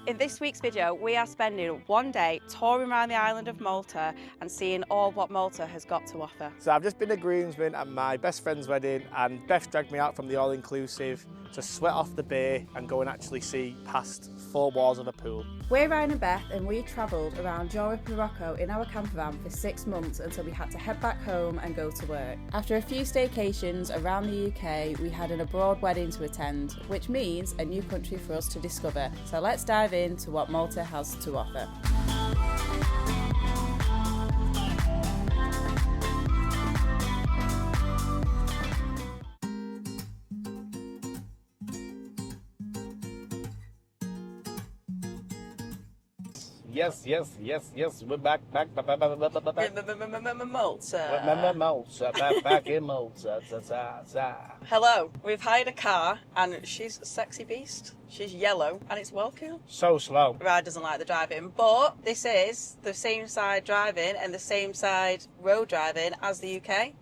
In this week's video, we are spending one day touring around the island of Malta and seeing all what Malta has got to offer. So I've just been a groomsman at my best friend's wedding, and Beth dragged me out from the all-inclusive to sweat off the bay and go and actually see past 4 walls of a pool. We're Ryan and Beth, and we travelled around Europe and Morocco in our camper van for 6 months until we had to head back home and go to work. After a few staycations around the UK, we had an abroad wedding to attend, which means a new country for us to discover. So let's dive into what Malta has to offer. Yes, we're back Malta. back in Malta. Hello, we've hired a car and she's a sexy beast. She's yellow and it's well cool. So slow. Ryan doesn't like the driving, but this is the same side driving and the same side road driving as the UK,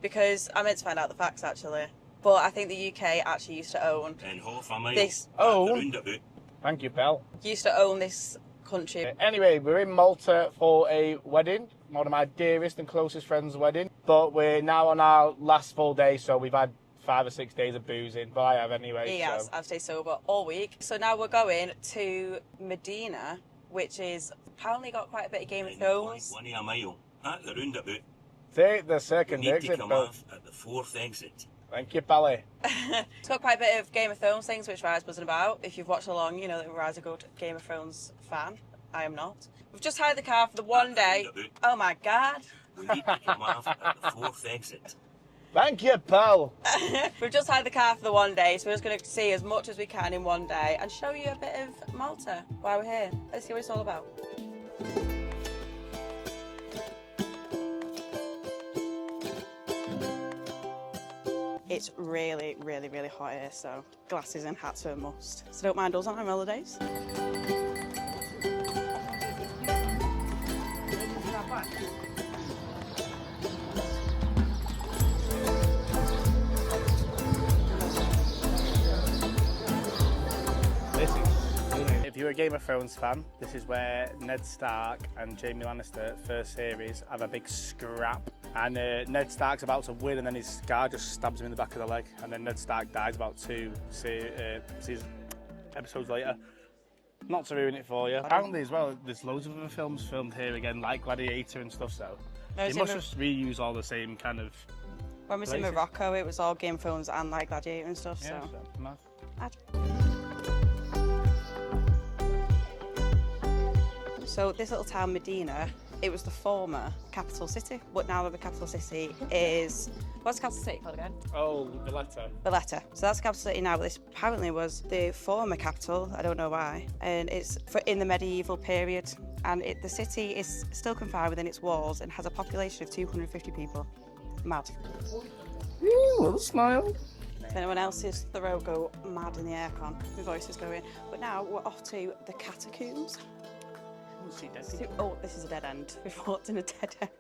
because I meant to find out the facts actually, but I think the UK actually used to own this. Oh, thank you, pal. Used to own this country. Anyway, we're in Malta for a wedding, one of my dearest and closest friends' wedding, but we're now on our last full day, so we've had 5 or 6 days of boozing, but I have anyway. He has. I've stayed sober all week. So now we're going to Mdina, which is apparently got quite a bit of Game of Thrones. Take the second exit, at the 4th exit. Thank you, Pally. It's got quite a bit of Game of Thrones things, which Ryan's buzzing about. If you've watched along, you know that Ryan's a good Game of Thrones fan. I am not. We've just hired the car for the one day. Oh my God. We need to come off at the 4th exit. Thank you, pal. We've just hired the car for the one day, so we're just going to see as much as we can in one day and show you a bit of Malta while we're here. Let's see what it's all about. It's really, really, really hot here, so glasses and hats are a must. So don't mind us on our holidays. If you're a Game of Thrones fan, this is where Ned Stark and Jaime Lannister, first series, have a big scrap. And Ned Stark's about to win, and then his guard just stabs him in the back of the leg. And then Ned Stark dies about 2 episodes later. Not to ruin it for you. Apparently as well, there's loads of other films filmed here again, like Gladiator and stuff, so they must just reuse all the same kind of When we was in Morocco, it was all Game of Thrones and like Gladiator and stuff, yeah, so. mad. So this little town, Mdina, it was the former capital city, but now the capital city is, what's the capital city called again? Oh, Valletta. Valletta. So that's the capital city now, but this apparently was the former capital, I don't know why, and it's in the medieval period, and the city is still confined within its walls and has a population of 250 people. Mad. Ooh, little smile. If anyone else's throat go mad in the aircon, my voice is going. But now we're off to the Catacombs. Oh, this is a dead end. We've walked in a dead end.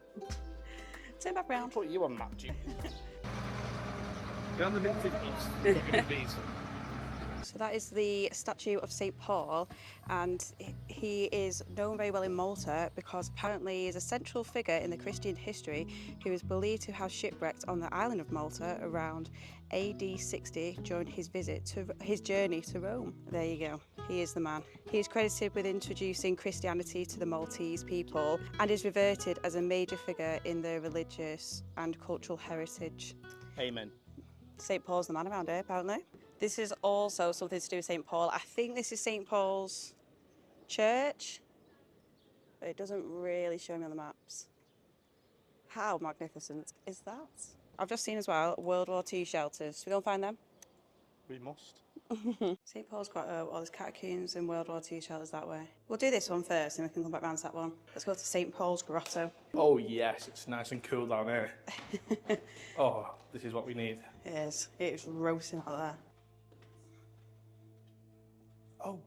Turn back round. Put you on that, Jim. You're on the mid-50s. So that is the statue of St. Paul, and he is known very well in Malta because apparently he is a central figure in the Christian history who is believed to have shipwrecked on the island of Malta around AD 60 during his journey to Rome. There you go. He is the man. He is credited with introducing Christianity to the Maltese people and is revered as a major figure in their religious and cultural heritage. Amen. St. Paul's the man around here, apparently. This is also something to do with St. Paul. I think this is St. Paul's church, but it doesn't really show me on the maps. How magnificent is that? I've just seen as well World War II shelters. Should we go and find them? We must. St. Paul's got all these catacombs and World War II shelters that way. We'll do this one first and we can come back round to that one. Let's go to St. Paul's Grotto. Oh yes, it's nice and cool down here. Oh, this is what we need. It is. It is roasting out there. Oh.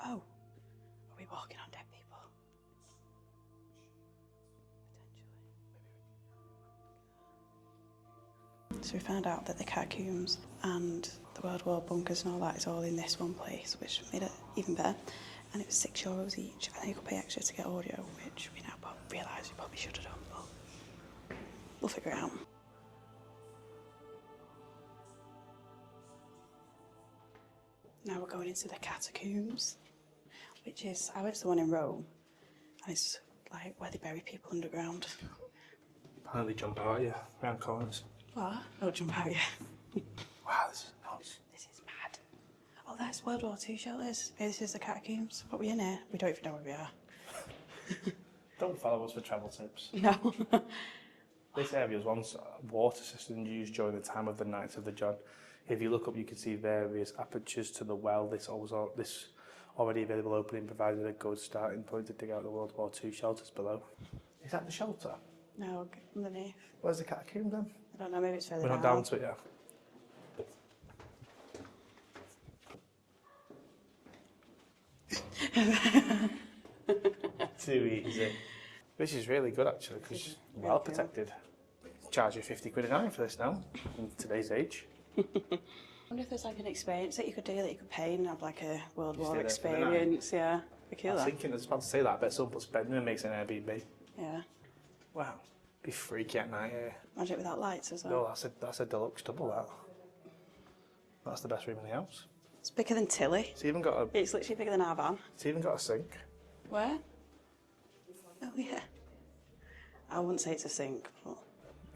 Oh. Are we walking on dead people? Potentially. So we found out that the catacombs and the the World War bunkers and all that is all in this one place, which made it even better. And it was €6 each, and you could pay extra to get audio, which we now realise we probably should have done, but we'll figure it out. Now we're going into the Catacombs, which is, I went to the one in Rome, and it's like where they bury people underground. Apparently jump out at you, round corners. What? Don't jump out, yeah. Wow, this is nuts. This is mad. Oh, that's World War II shelters. Maybe this is the Catacombs. What, we in here? We don't even know where we are. Don't follow us for travel tips. No. This area was once a water system used during the time of the Knights of the John. If you look up, you can see various apertures to the well. This already available opening provided a good starting point to dig out the World War II shelters below. Is that the shelter? No, underneath. Where's the catacomb then? I don't know, maybe it's further We're down. not down to it yet. Too easy. This is really good actually, because it's well protected. Charge you 50 quid a night for this now, in today's age. I wonder if there's like an experience that you could do that you could pay and have like a World War stay there for the night. experience. Yeah, be cool. I was thinking, I was about to say that, I bet someone puts bed in and makes an Airbnb. Yeah. Wow, be freaky at night here. Imagine it without lights as well. No, that's a deluxe double that. That's the best room in the house. It's bigger than Tilly. It's even got It's literally bigger than our van. a sink. Where? Oh yeah. I wouldn't say it's a sink, but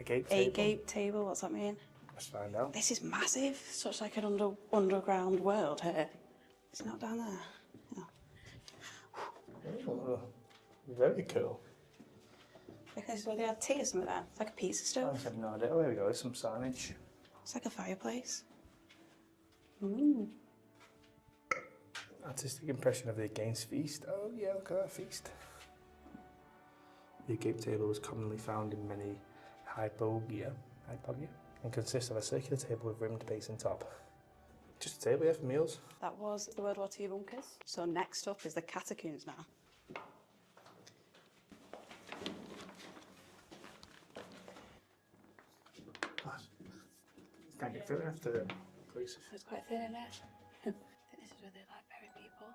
A gape a table. gate table. What's that mean? Let's find out. This is massive. Such like an underground world here. It's not down there. No. Oh, very cool. Like this is where they had tea or something there. It's like a pizza I stove. have no idea. Oh, here we go. There's some signage. It's like a fireplace. Artistic impression of the against feast. Oh yeah, look at that feast. The gape table is commonly found in many hypogia, and consists of a circular table with rimmed base and top. Just a table, yeah, for meals. That was the World War II bunkers. So next up is the Catacombs now. Can't get through after the police. It's quite thin in it. I think this is where they like bury people.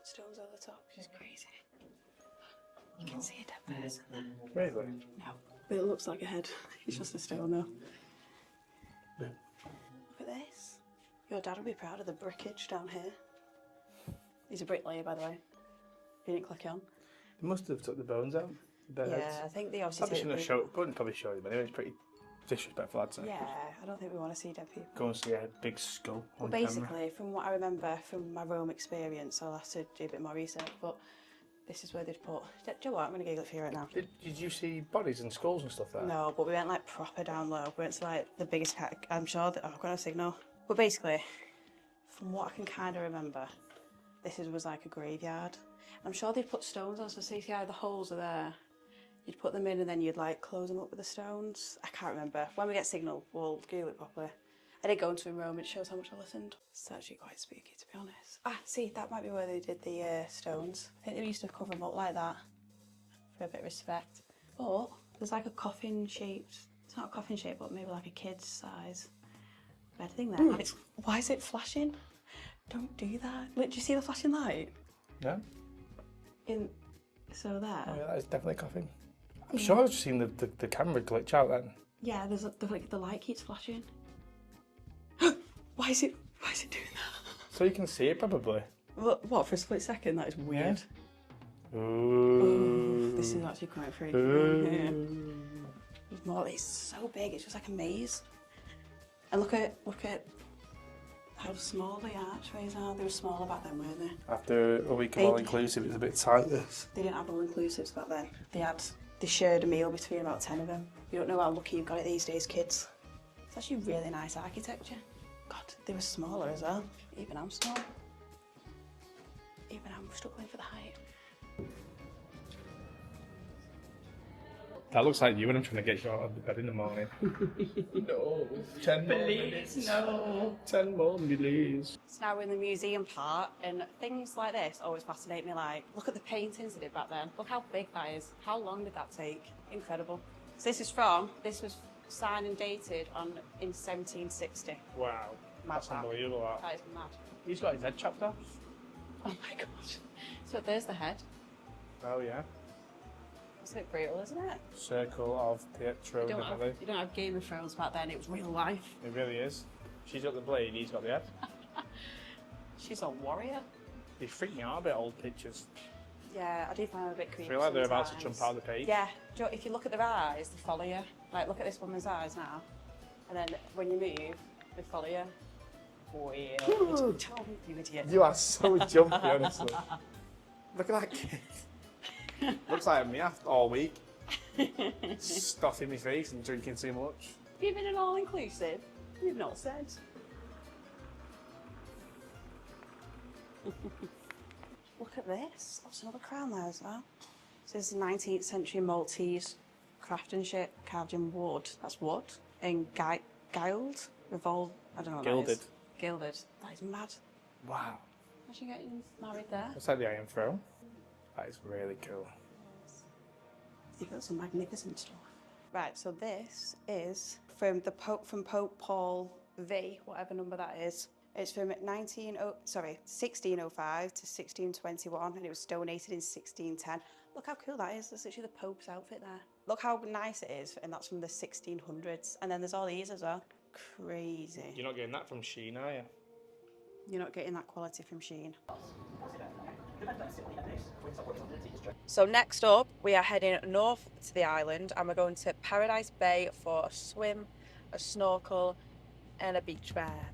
Stones over the top, which is crazy. You can see a dead person there. Really? No, but it looks like a head. It's just a stone though. Yeah. Look at this. Your dad will be proud of the brickage down here. He's a bricklayer, by the way. He didn't click on. They must have took the bones out. The Yeah, heads. I think they obviously Probably take shouldn't the have showed. Wouldn't probably show them anyway. It's pretty disrespectful, I'd say. Yeah, I don't think we want to see dead people. Go and see a big skull Well, on basically, camera. from what I remember from my Rome experience, I'll have to do a bit more research, but this is where they'd put... Do you know what? I'm going to Google it for you right now. Did you see bodies and skulls and stuff there? No, but we went like proper down low. We went to like the biggest cat. I'm sure that I've got a signal. But basically, from what I can kind of remember, was like a graveyard. I'm sure they'd put stones on, so see how the holes are there. You'd put them in and then you'd like close them up with the stones. I can't remember. When we get signal, we'll Google it properly. I did go into a room, it shows how much I listened. It's actually quite spooky, to be honest. Ah, see, that might be where they did the stones. I think they used to cover them up like that for a bit of respect. But there's like a coffin shaped, it's not a coffin shape, but maybe like a kid's size bed thing there. And why is it flashing? Don't do that. Look, do you see the flashing light? Yeah. So there. Oh yeah, that is definitely a coffin. I'm sure I've just seen the camera glitch out then. Yeah, the light keeps flashing. Why is it doing that? So you can see it probably. What, for a split second? That is weird. Ooh. Ooh, this is actually quite freaky. Yeah. There's more. It's so big. It's just like a maze. And look at how small the archways are. They were smaller back then, weren't they? After a week of all inclusive, it's a bit tight. This. They didn't have all inclusives back then. They shared a meal between about 10 of them. You don't know how lucky you've got it these days, kids. It's actually really nice architecture. God, they were smaller as well. Even I'm small. Even I'm struggling for the height. That looks like you when I'm trying to get you out of the bed in the morning. No, 10 more minutes. No. 10 more minutes. So now we're in the museum part, and things like this always fascinate me. Like, look at the paintings they did back then. Look how big that is. How long did that take? Incredible. So this was signed and dated in 1760. Wow. Mad That's that. unbelievable, that. That is mad. He's got his head chopped off. Oh my god. So there's the head. Oh, yeah. That's a bit brutal, isn't it? Circle of Pietro, definitely. You don't have Game of Thrones back then, it was real life. It really is. She's got the blade, he's got the head. She's a warrior. They freak me out a bit, old pictures. Yeah, I do find them a bit I creepy. feel like they're about to sometimes. jump out of the page. Yeah, do you know, if you look at their eyes, they follow you. Like, look at this woman's eyes now. And then when you move, they follow you. Weird. Tell me, you idiot. You are so jumpy, honestly. Look at that kid. Looks like me all week. Stuffing my face and drinking too much. Have you been an all-inclusive? You've not said. Look at this. That's another crown there as well. This is 19th century Maltese craftsmanship carved in wood. That's wood. In gilded? Revolved? I don't know what Gilded. that is. Gilded. That is mad. Wow. Imagine getting married there. Looks like the Iron Throne. That is really cool. You've got some magnificent stuff. Right, so this is from Pope Paul V, whatever number that is. It's from 1605 to 1621, and it was donated in 1610. Look how cool that is. That's literally the Pope's outfit there. Look how nice it is, and that's from the 1600s. And then there's all these as well. Crazy. You're not getting that from Shein, are you? You're not getting that quality from Shein. So next up, we are heading north to the island, and we're going to Paradise Bay for a swim, a snorkel, and a beach bear.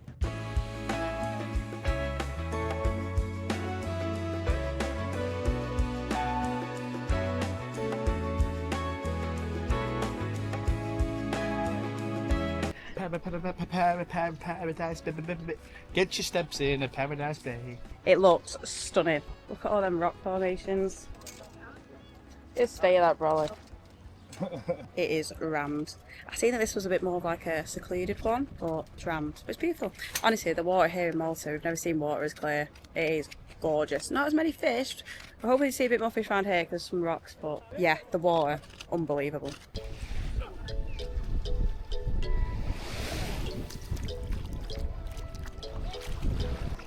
Paradise. Get your steps in a Paradise Bay. It looks stunning. Look at all them rock formations. Just stay at that brolly. It is rammed. I seen that this was a bit more of like a secluded one, but it's rammed. But it's beautiful. Honestly, the water here in Malta, we've never seen water as clear. It is gorgeous. Not as many fish. We're hoping to see a bit more fish around here because there's some rocks, but yeah, the water, unbelievable.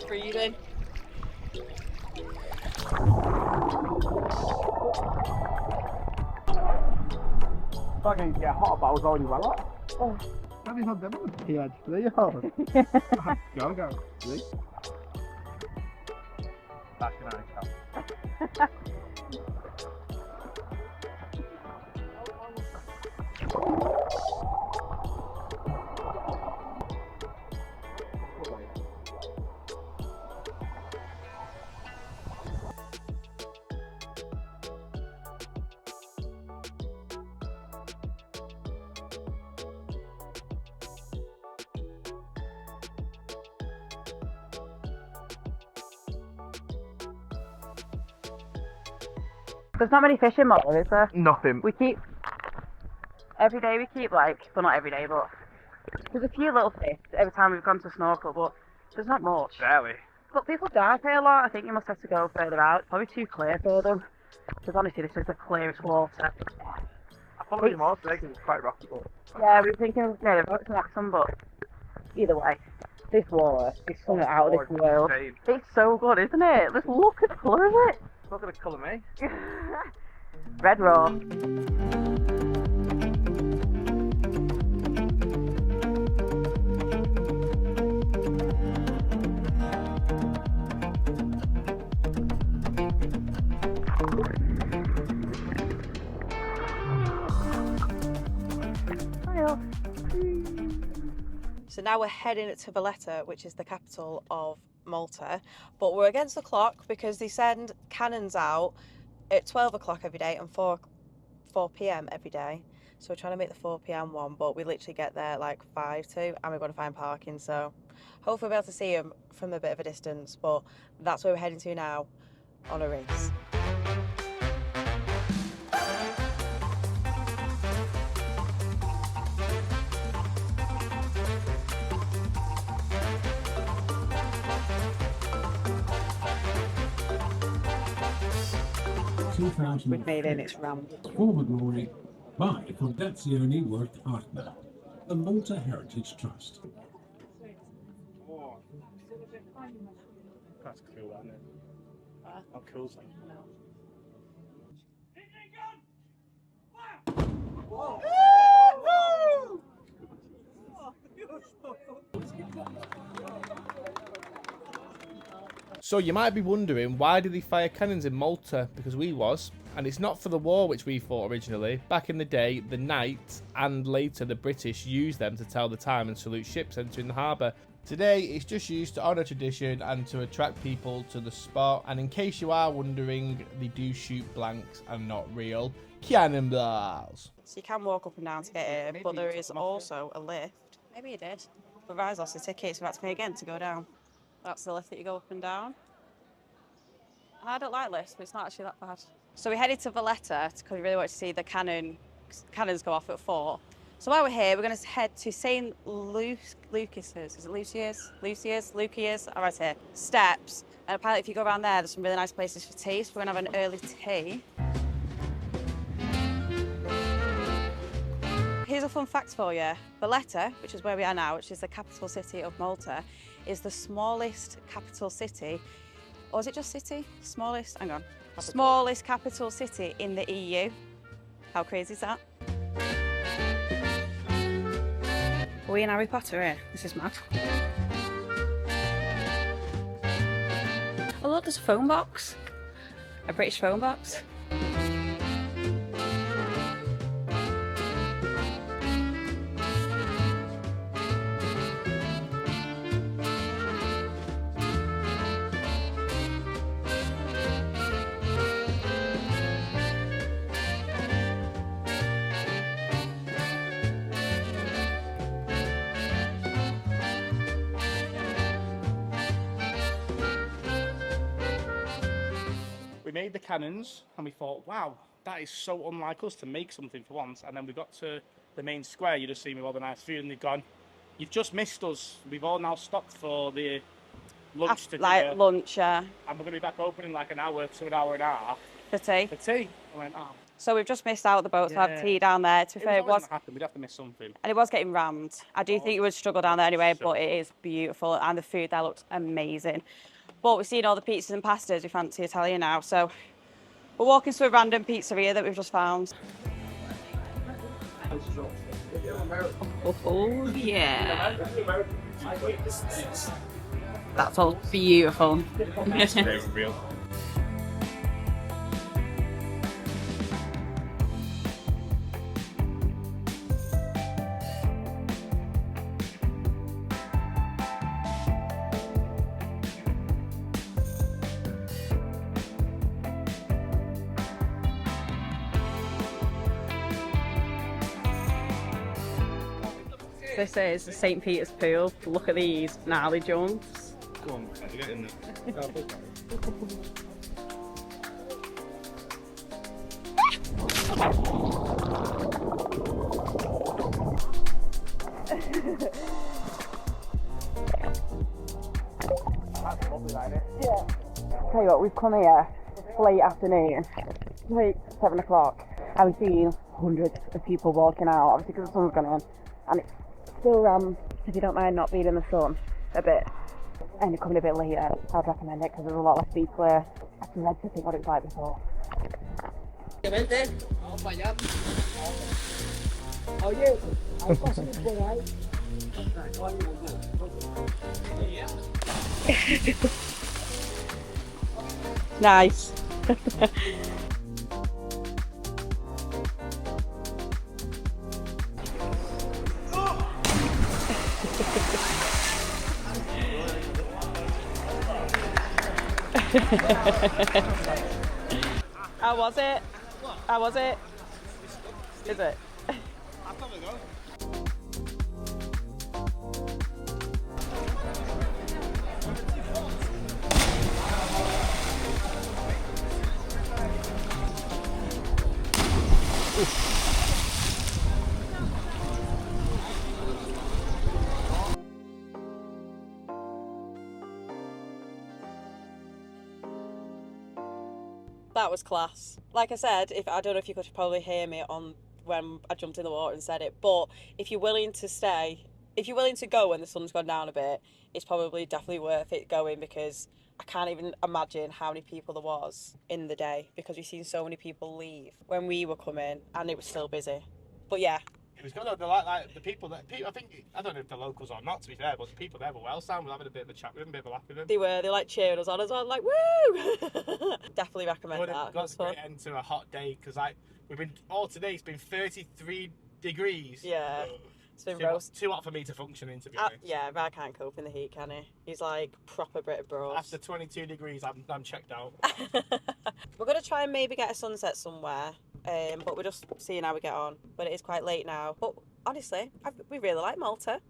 Breathing. Fucking get hot about all you want. Oh, have you had them on the head? There you are. Go. See? That's your nice. There's not many fish in Malta, is there? Nothing. We keep, every day we keep like, well not every day, but there's a few little fish every time we've gone to snorkel, but there's not much. Barely. But people dive here a lot. I think you must have to go further out. It's probably too clear for them. Because honestly, this is the clearest water. I follow you more today because it's quite rocky. Yeah, we were thinking, yeah, they've got some accent, but either way, this water is something out of this world. It's so good, isn't it? Just look at the colour of it. Look at the colour, mate. Red raw. So now we're heading to Valletta, which is the capital of Malta, but we're against the clock because they send canons out at 12 o'clock every day and 4 p.m. every day. So we're trying to make the 4 p.m. one, but we literally get there like 5 to, and we've got to find parking. So hopefully we'll be able to see them from a bit of a distance, but that's where we're heading to now on a race. We've made it, it's rammed. Former glory by Fondazione World Partner. the Malta Heritage Trust. That's cool, isn't it? How cool is that? So you might be wondering, why did they fire cannons in Malta? Because we was. And it's not for the war, which we thought originally. Back in the day, the knights and later the British used them to tell the time and salute ships entering the harbour. Today, it's just used to honour tradition and to attract people to the spot. And in case you are wondering, they do shoot blanks and not real cannonballs. So you can walk up and down to get here, but there is also a lift. Maybe you did. But Rise lost the ticket, so that's me again to go down. That's the lift that you go up and down. And I don't like lifts, but it's not actually that bad. So we headed to Valletta because we really wanted to see the cannons go off at 4. So while we're here, we're going to head to St. Lucas's. Is it Lucia's? All right, here. Steps. And apparently if you go around there, there's some really nice places for tea. So we're going to have an early tea. Here's a fun fact for you. Valletta, which is where we are now, which is the capital city of Malta, is the smallest capital city. Or is it just city? Smallest? Hang on. Smallest capital city in the EU. How crazy is that? Are we in Harry Potter here? This is mad. Oh look, there's a phone box. A British phone box. We made the cannons and we thought, wow, that is so unlike us to make something for once. And then we got to the main square, you just see me with all the nice food, and they've gone, you've just missed us. We've all now stopped for the lunch to like lunch, yeah. And we're going to be back open in like an hour to an hour and a half. For tea. For tea. I went, oh. So we've just missed out the boat to have tea down there. To be fair, it was happen. We'd have to miss something. And it was getting rammed. I do think you would struggle down there anyway, but it is beautiful and the food there looks amazing. But we've seen all the pizzas and pastas. We fancy Italian now, so we're walking to a random pizzeria that we've just found. Oh yeah. That's all beautiful. It's very real. This is the St. Peter's Pool. Look at these gnarly jumps. Go on, get in there. That's lovely, isn't it? Yeah. Tell you what, we've come here late afternoon, like 7 o'clock, and we've seen hundreds of people walking out, obviously because the sun's gone in, and it's still if you don't mind not being in the sun a bit, and you're coming a bit later, I'd recommend it because there's a lot less people here. I can read to think what it was like before. Nice. How was it? How was it? Is it? I'll probably go. That was class. Like I said, I don't know if you could probably hear me on when I jumped in the water and said it. But if you're willing to stay, if you're willing to go when the sun's gone down a bit, it's probably definitely worth it going, because I can't even imagine how many people there was in the day, because we've seen so many people leave when we were coming and it was still busy. But yeah. It was good though. They're like the people that I think, I don't know if the locals or not, to be fair, but the people there were well sound. We're having a bit of a chat with them, a bit of a laugh with them. They like cheering us on as well, like woo. Definitely recommend that. That's a great end to a hot day, because like we've been all today. It's been 33 degrees. Yeah, it's been too hot for me to function in, to be honest. Yeah, but I can't cope in the heat, can he? He's like proper Brit bros. After 22 degrees, I'm checked out. We're gonna try and maybe get a sunset somewhere. But we're just seeing how we get on. But it is quite late now. But honestly, we really like Malta.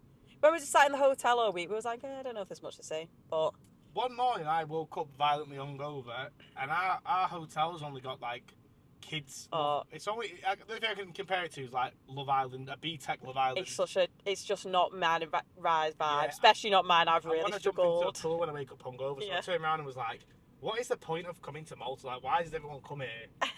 When we just sat in the hotel all week, we was like, I don't know if there's much to see. But one morning I woke up violently hungover, and our hotel's only got like kids. It's only, I don't think I can compare it to is like Love Island, a B-Tech Love Island. It's just not mine and Rise vibe, especially not mine. I've really struggled. I jump into a pool when I wake up hungover, so I turned around and was like, what is the point of coming to Malta? Like, why does everyone come here?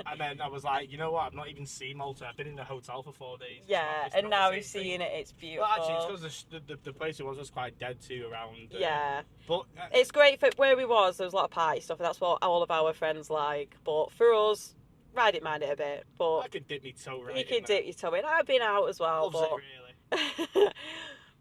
And then I was like, you know what? I've not even seen Malta. I've been in the hotel for 4 days. Yeah, and now we've seen it. It's beautiful. Well, actually, it's because the place it was quite dead too around. Yeah. But it's great for where we was. There was a lot of party stuff, and that's what all of our friends like. But for us, ride it, mind it a bit. But I could dip my toe right. You could dip your toe in. I've been out as well. Loves it, really.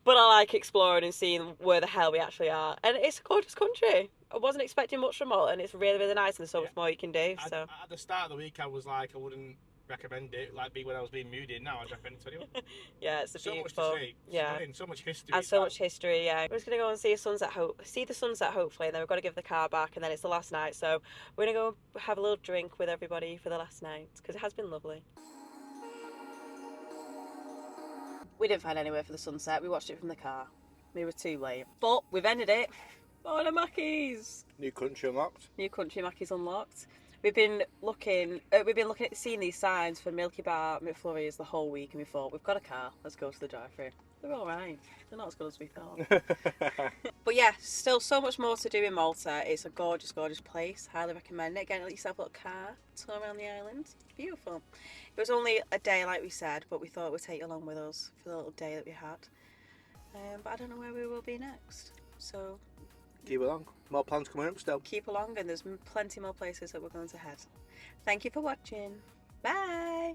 But I like exploring and seeing where the hell we actually are. And it's a gorgeous country. I wasn't expecting much from Malta, and it's really, really nice, and there's so much more you can do. So at the start of the week, I was like, I wouldn't recommend it. Like, when I was being moody, now I'd recommend it to anyone. Yeah, it's beautiful. So much to see. Yeah, so much history. And so much history. Yeah, we're just gonna go and see the sunset hopefully, and then we've got to give the car back, and then it's the last night. So we're gonna go have a little drink with everybody for the last night, because it has been lovely. We didn't find anywhere for the sunset. We watched it from the car. We were too late. But we've ended it. Oh, the Mackies. New country unlocked. New country Mackies unlocked. We've been looking at seeing these signs for Milky Bar, McFlurries the whole week, and we thought, we've got a car, let's go to the drive-thru. They're all right. They're not as good as we thought. But yeah, still so much more to do in Malta. It's a gorgeous, gorgeous place. Highly recommend it. Get yourself a little car, tour around the island. Beautiful. It was only a day, like we said, but we thought we'd take you along with us for the little day that we had. But I don't know where we will be next. So keep along. More plans coming up still. Keep along, and there's plenty more places that we're going to head. Thank you for watching. Bye.